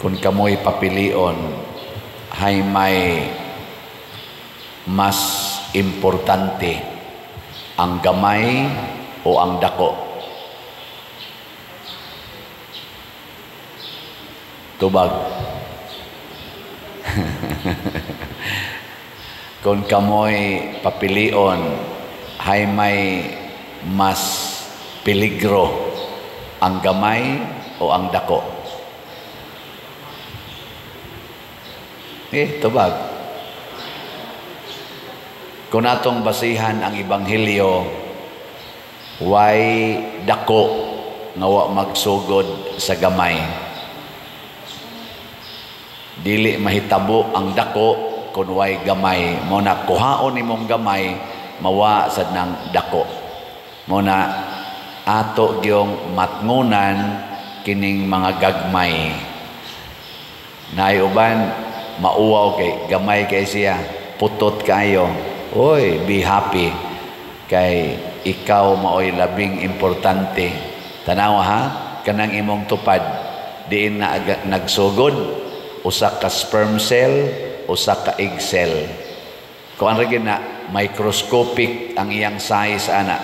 Kung kamoy papilion, hay may mas importante, ang gamay o ang dako? Tubag. Kung kamoy papilion, hay may mas peligro, ang gamay o ang dako? Tubag. Kung atong basihan ang Ebanghelyo, way dako nga wa magsugod sa gamay. Dili mahitabo ang dako kung way gamay. Muna kuhaon imong gamay, mawa sad ng dako. Muna ato gyung matngunan kining mga gagmay. Nayuban mauwaw kay gamay kay siya, putot kayo. Oy, be happy kay ikaw maoy labing importante. Tanaw ha, kanang imong tupad diin na nagsugod, usa ka sperm cell, usa ka egg cell. Kung ano rin na microscopic ang iyang size ana,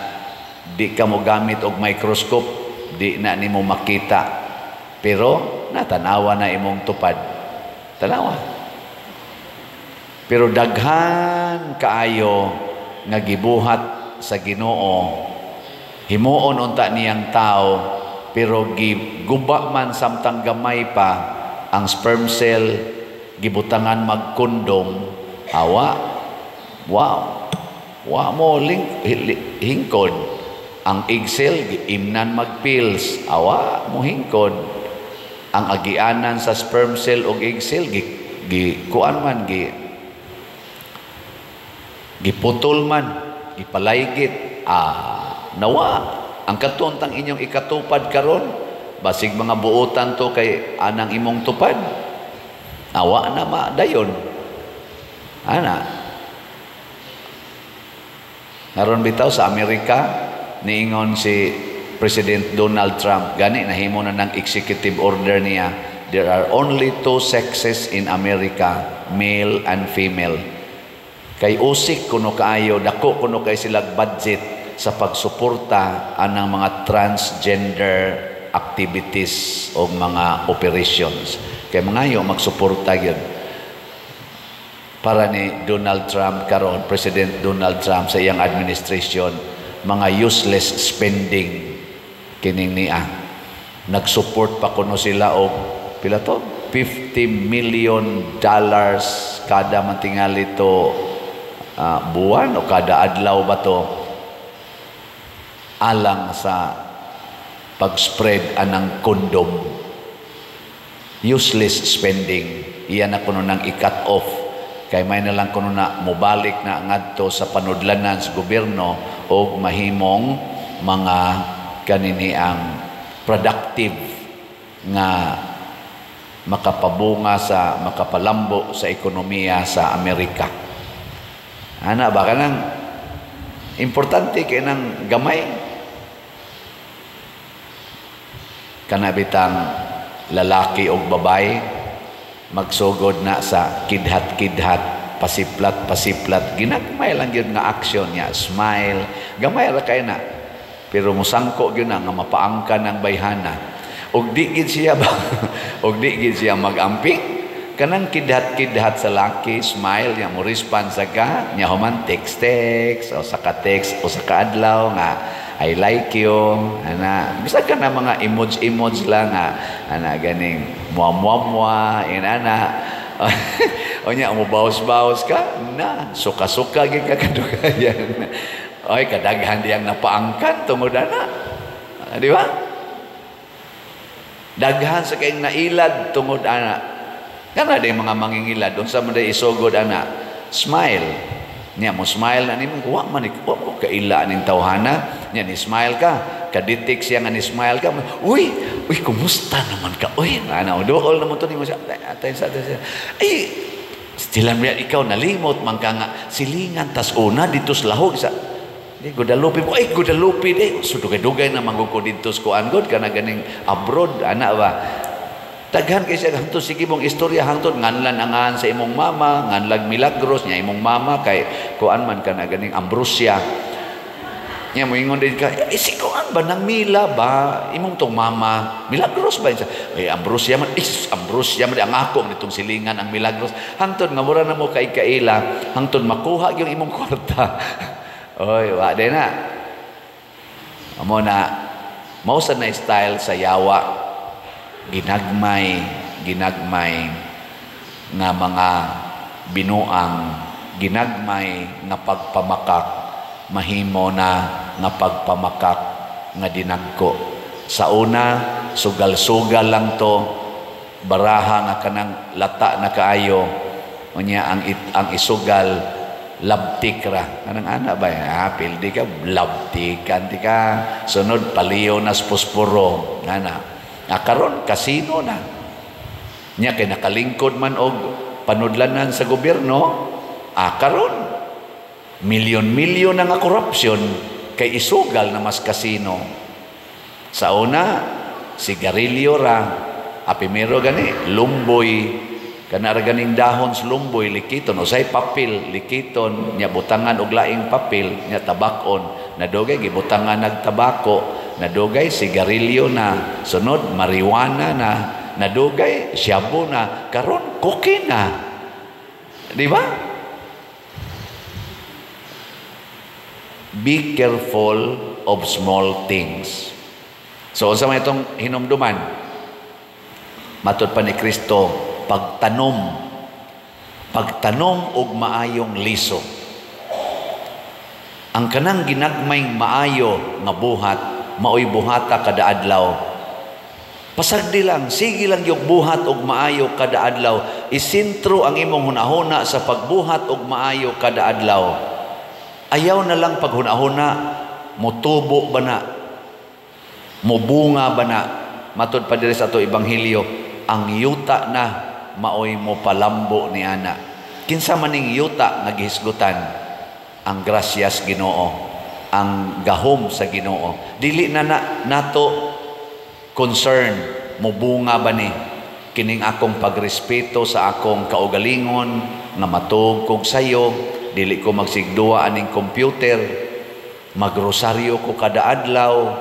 di ka mo gamit og microscope, di na nimo makita, pero natanawa na imong tupad. Tanawa. Pero daghan kaayo nga gibuhat sa Ginoo, himuon unta niyang tao, pero giguba man samtang gamay pa ang sperm cell, gibutangan magkondom, awa, wow, mo hingkod. Ang egg cell giimnan magpills, awa mo hingkod. Ang agianan sa sperm cell o egg cell kuan man giputol man, gipalaygit, nawa ang katuntang inyong ikatupad karon, basig mga buotan to kay anang imong tupad, awa na dayon ana. Naron bitaw sa Amerika, niingon si President Donald Trump, gani nahimo na ng executive order niya, there are only two sexes in America, male and female. Kay usik kuno kaayo, dako kuno kay sila budget sa pagsuporta anang mga transgender activities o mga operations. Kay mangayo magsuporta gyud para ni Donald Trump karon, President Donald Trump sa iyang administration, mga useless spending kining niya. Nagsupport pa kuno sila og pila to? $50 million kada mantingali to buwan o kada adlaw ba to, alang sa pag-spread anang kondom. Useless spending. Iyan na kuno nang i-cut off. Kay may na lang kuno na mubalik na ngadto sa panudlanan sa gobyerno o mahimong mga kanini ang productive nga makapabunga sa makapalambo sa ekonomiya sa Amerika. Ana ba kanang importante kay nang gamay kana bitang lalaki o babae magsugod na sa kidhat-kidhat, pasiplat, ginagmay lang yun nga action niya, smile, gamay ra kay na, pero musangko yun na nga mapaangka ng bayhana, og di gid siya ba og di gid siya magamping kanang kidhat-kidhat sa laki, smile niya mo respond sa ka niya human text o sa ka text o sa kaadlaw nga I like you, ana, bisa ka na mga emoji lang ana ganing muwa inana. O nya mo bawas ka na suka-suka gyud ka kadugayan. Oy kadaghan diyang napaangkan tungod ana. Di ba? Daghan sa kay nailad tungod ana. Kana day mga mangingilad unsa man day isugod ana. Smile. Nya mo smile na nimo wa man ko kaila ning tawhana nya ni smile ka kaditik siya nga ni smile ka uy kumusta naman ka uy ana dool naman to nimo siya atay sa ay stilan biya ikaw nalimot man ka nga silingan tas una dito sa lahog sa di gudalupi mo ay gudalupi de sudugay-dugay na manggugod dito sa kuan god kana ganing abroad ana ba Daghan kay siya hangtod sige mong istorya hangtod nganlan angan sa imong mama, nganlag milagros niya imong mama kay kuan man kana ganing Ambrosia. Nya moingon din ka, sikuan ba nang Mila ba imong tong mama? Milagros ba siya? Ambrosia man, Ambrosia man ang ako nitong silingan ang milagros. Hangtod nga mura na mo kay kaila, hangtod makuha yung imong kwarta. Oy, wa din na. Amo na mao sa na style sa yawa. Ginagmay nga mga binuang, ginagmay nga pagpamakak, mahimo na nga pagpamakak nga dinagko. Sa una, sugal-sugal lang to, baraha nga kanang lata na kaayo, unya ang isugal, labtik ra. Kanang ana ba? Pildi ka, labtikan di ka. Sunod, paliyo na posporo. Ana. Karon kasino na. Nya kay nakalingkod man og panudlanan sa gobyerno, karon milyon-milyon na nga korupsyon kay isugal na mas kasino. Sa una, sigarilyo ra, primero gani lumboy, kana ganing dahon sa lumboy likiton usay papel likiton nya butangan og laing papel nya tabakon, nadugay gibutangan nagtabako, nadugay sigarilyo na, sunod marijuana na, nadugay shabu na, karon koke na. Di ba? Be careful of small things. So sa mga itong hinumduman, matod pa ni Kristo, pagtanom og maayong liso. Ang kanang ginagmayng maayo nga buhat, maoy buhata kada adlaw. Pasagdi lang, sige lang yung buhat og maayo kada adlaw. Isintro ang imong hunahuna sa pagbuhat og maayo kada adlaw. Ayaw na lang paghunahuna, mutubo ba na, mubunga ba na. Matod pa diri sa ato ebanghelyo, ang yuta na maoy mo palambo ni ana. Kinsa maning yuta nga gihisgutan? Ang grasyas Ginoo, ang gahom sa Ginoo. Dili na nato concern mo bunga ba ni kining akong pagrespeto sa akong kaugalingon nga matug kog sayo, dili ko magsigduwa aning computer, magrosaryo ko kada adlaw,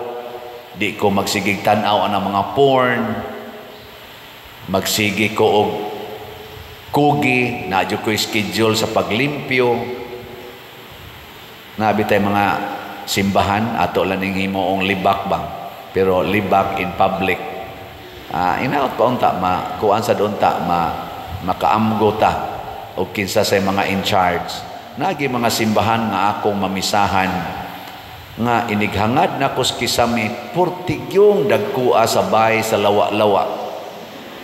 di ko magsigig tan-aw ang mga porn, magsigi ko og kugi, nadyo ko schedule sa paglimpyo. Nabi tay mga simbahan ato lang ning himoong libak bang, pero libak in public. Inaot pa unta kuan sa unta makaamgo ta og kinsa say mga in charge. Nagi mga simbahan nga akong mamisahan nga inighangad na kus kisami purtigyong dagkua sa bay sa lawa-lawa.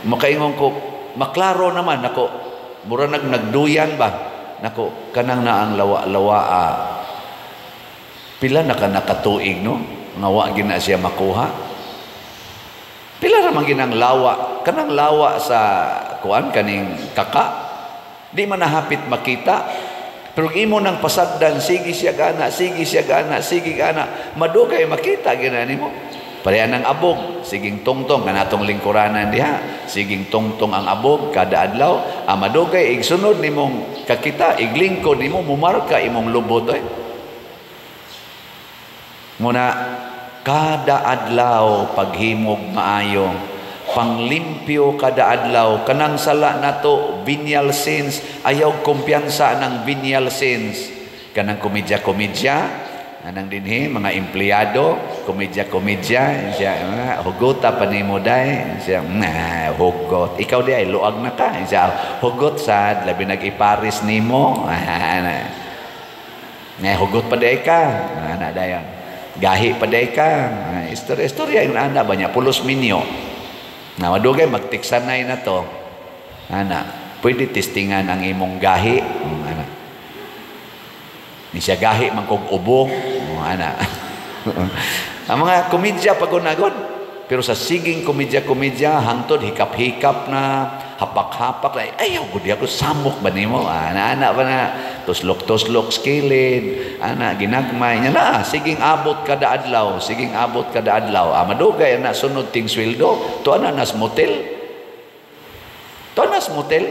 Makaingon ko, maklaro naman nako, mura nagduyan ba? Nako, kanang na ang lawa-lawa pila na ka nakatuig no? Nga wa gina siya makuha. Pila naman ginang lawa, kanang lawa sa kuan kaning kaka. Di man nahapit makita. Pero imo nang pasagdan, sige siya gana, sige siya gana, sige gana. Madugay makita ginani mo. Pareha ng abog, siging tungtong, kanatong lingkuranan diha. Siging tungtong ang abog, kada adlaw. Madugay, igsunod ni mong kakita, iglingkod ni mo, mumarka imong lubot. Muna, kada adlaw paghimog maayo, panglimpyo kada adlaw, kanang sala nato venial sins, ayaw kumpiyansa ng venial sins. Kanang komedya-komedya, anang dinhi mga empleyado, komedya-komedya, siya hugot pa nimo day, siya hugot. Ikaw di ay luag na ka, siya hugot sad labi nag-iparis nimo. Hugot pa day ka, ana dayon. Gahi pa day ka. Istorya yung ana ba niya pulos minyo. Na madugay magtiksanay na to. Ana, pwede testingan ang imong gahi. Ana. Ni siya gahi man kog ubo. Ana. Ang mga komedya pagunagod. Pero sa siging komedya-komedya, hangtod hikap-hikap na, hapak-hapak na, ayaw ko di ako samok ba nimo? Ana ba na, tuslok-tuslok skilid, ana, ginagmay niya na, siging abot kada adlaw, siging abot kada adlaw. Madugay na sunod ting sweldo, to ana nas motel, Gawas motel.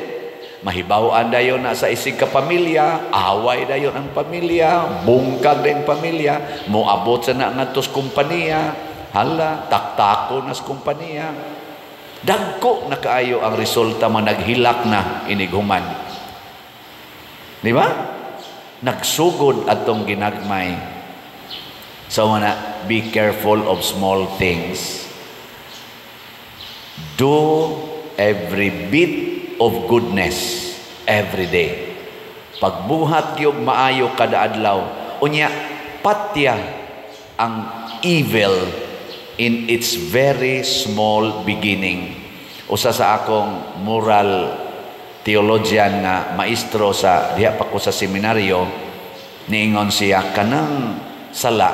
Mahibawaan dayon na sa isig ka pamilya, away dayon ang pamilya, bungkag din pamilya, moabot sa na ngadtos kumpanya, hala, taktako nas kumpanya. Dagko na kaayo ang resulta man naghilak na inighuman. Di ba? Nagsugod atong ginagmay. So mana, be careful of small things. Do every bit of goodness every day. Pagbuhat gyud maayo kada adlaw, unya patya ang evil in its very small beginning. Usa sa akong moral theologian nga maestro sa diha pa ko sa seminaryo, niingon siya kanang sala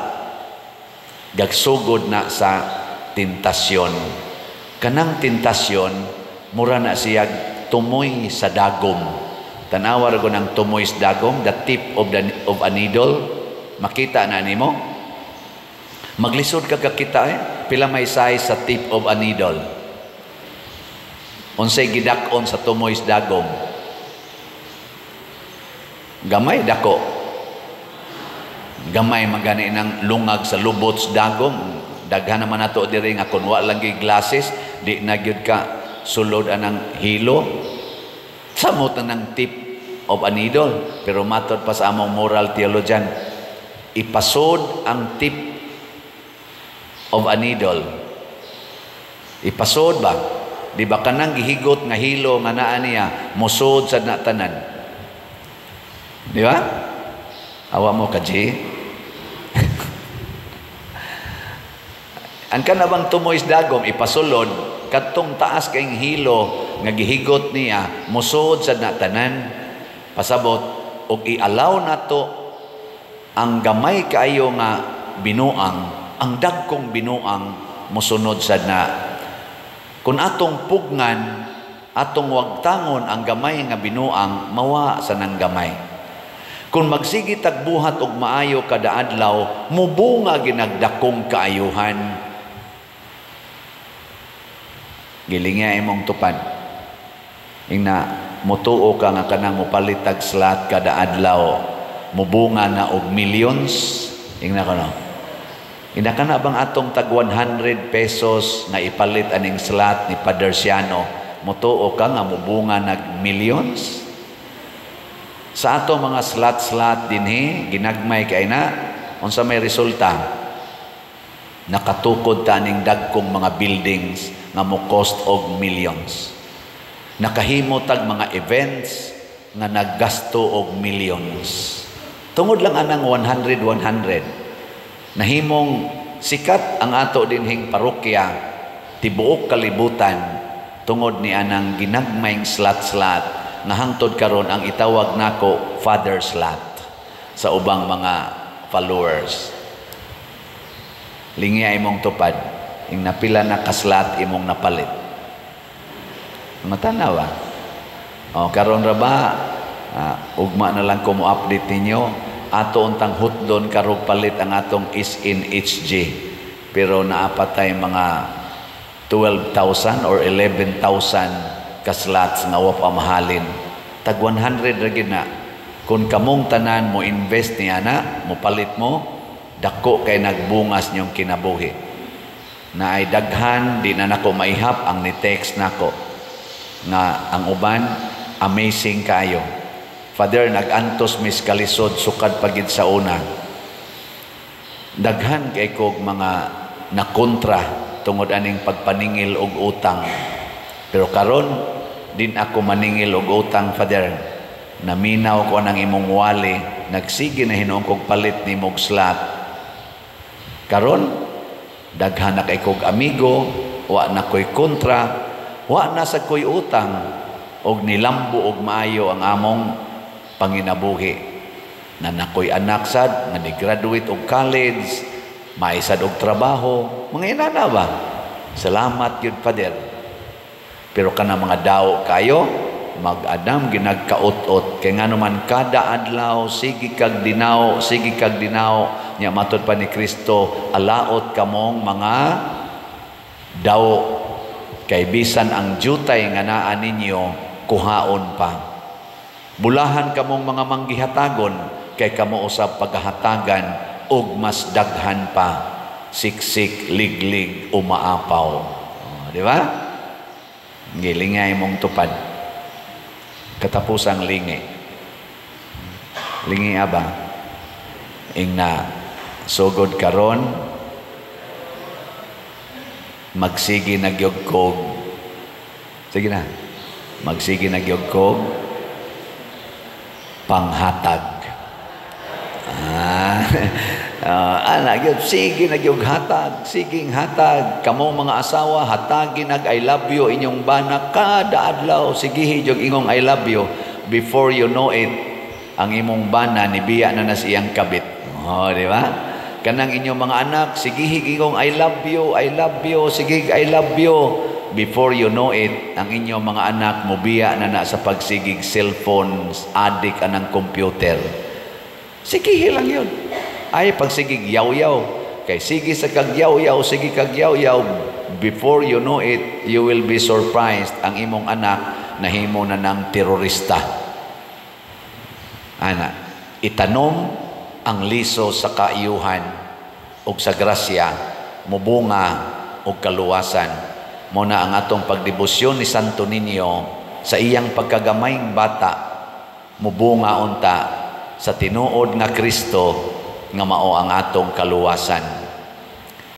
gagsugod na sa tentasyon. Kanang tentasyon mura na siya tumoy sa dagom. Tanawa ra ng tumoy sa dagom, the tip of a needle. Makita na nimo. Maglisod ka kakita pila may size sa tip of a needle. Unsay gidak-on sa tumoy sa dagom? Gamay dako. Gamay magani ng lungag sa lubot sa dagom. Daghan naman nato diri nga kun wa lang gyud glasses, di na gyud ka sulod anang hilo. Samot na ng tip of a needle. Pero matod pa sa among moral theologian, ipasod ang tip of a needle. Ipasod ba? Di ba kanang gihigot nga hilo nga naa niya musod sa natanan? Di ba? Awa mo ka, G? Ang kanabang tumoy sa dagom, ipasulod, katong taas kayong hilo nga gihigot niya musod sa natanan. Pasabot, og i-allow nato ang gamay kaayo nga binuang, ang dagkong binuang musunod sad na. Kung atong pugnan, atong wagtangon ang gamay nga binuang, mawa sa nang gamay. Kung magsigi tagbuhat og maayo kada adlaw, mubunga ginagdakong kaayuhan. Gilinga imong tupad. Ingna mutuo ka nga kanang mupalitag slot kada adlaw, mubunga na og millions. Ingna kono. Ina kana bang atong tag 100 pesos na ipalit aning slot ni Padre Siano, mutuo ka nga mubunga nag millions? Sa ato mga slot dinhi ginagmay kay na unsa may resulta? Nakatukod taning dagkong mga buildings nga mo cost og millions. Nakahimo tag mga events nga naggasto og millions. Tungod lang anang 100 nahimong sikat ang ato dinhing parokya tibuok kalibutan tungod ni anang ginagmayng slot nga hangtod karon ang itawag nako father slot sa ubang mga followers. Lingi imong tupad, ing napila na kaslat imong napalit. Matanawa. O karon ra ba ugma na lang ko mo update ninyo, ato untang hutdon karog palit ang atong is in HG. Pero naapatay mga 12,000 or 11,000 kaslots nga wa pa mahalin. Tag 100 ra gid na. Kung kamong tanan mo invest niya na, mo palit mo, dako kay nagbungas niyong kinabuhi. Na ay daghan, di na nako maihap ang ni-text nako. Nga ang uban, amazing kayo. Father, nag-antos mis kalisod, sukad pagid sa una. Daghan kay kog mga nakontra tungod aning pagpaningil og utang. Pero karon din ako maningil og utang, Father. Naminaw ko nang imong wali, nagsige na hinuong kog palit ni mog slot. Karon daghan na kay kog amigo, wa na koy kontra, wa na sa koy utang, og nilambo og maayo ang among panginabuhi. Na nakoy anak sad nga ni-graduate og college, maisad og trabaho, mga inana ba? Salamat yun, Father. Pero kana mga daw kayo, mag-adam ginagkaot-ot kay nga naman kada adlaw sige kag dinaw nya matod pa ni Kristo, alaot kamong mga daw kay bisan ang jutay nga naa ninyo kuhaon pa. Bulahan kamong mga manggihatagon, kay kamo usab paghahatagan, og mas daghan pa, siksik, liglig, umaapaw. Di ba? Gilingay mong tupad. Katapusang lingi. Lingi aba. Ingna, sugod karon, magsigi nagyugkog. Sige na. Magsigi nagyugkog. Panghatag. Anak yun, sige nagyughatag. Siging hatag. Kamong mga asawa, hatagi nag I love you inyong bana. Kada adlaw, sige yung ingong I love you. Before you know it, ang imong bana, nibiya na siyang kabit. Di ba? Kanang inyong mga anak, sige ingong I love you, sige I love you. Before you know it, ang inyong mga anak, mubiya na sa pagsigig cellphone, adik anang computer. Sige lang yun. Ay, pagsigig yaw-yaw. Kay sige sa kagyaw-yaw, sige kagyaw-yaw. Before you know it, you will be surprised. Ang imong anak, nahimo na ng terorista. Ana, itanom ang liso sa kaayuhan o sa grasya, mubunga o kaluwasan. Muna ang atong pagdebosyon ni Santo Niño sa iyang pagkagamay bata, mubunga unta sa tinuod nga Kristo nga mao ang atong kaluwasan.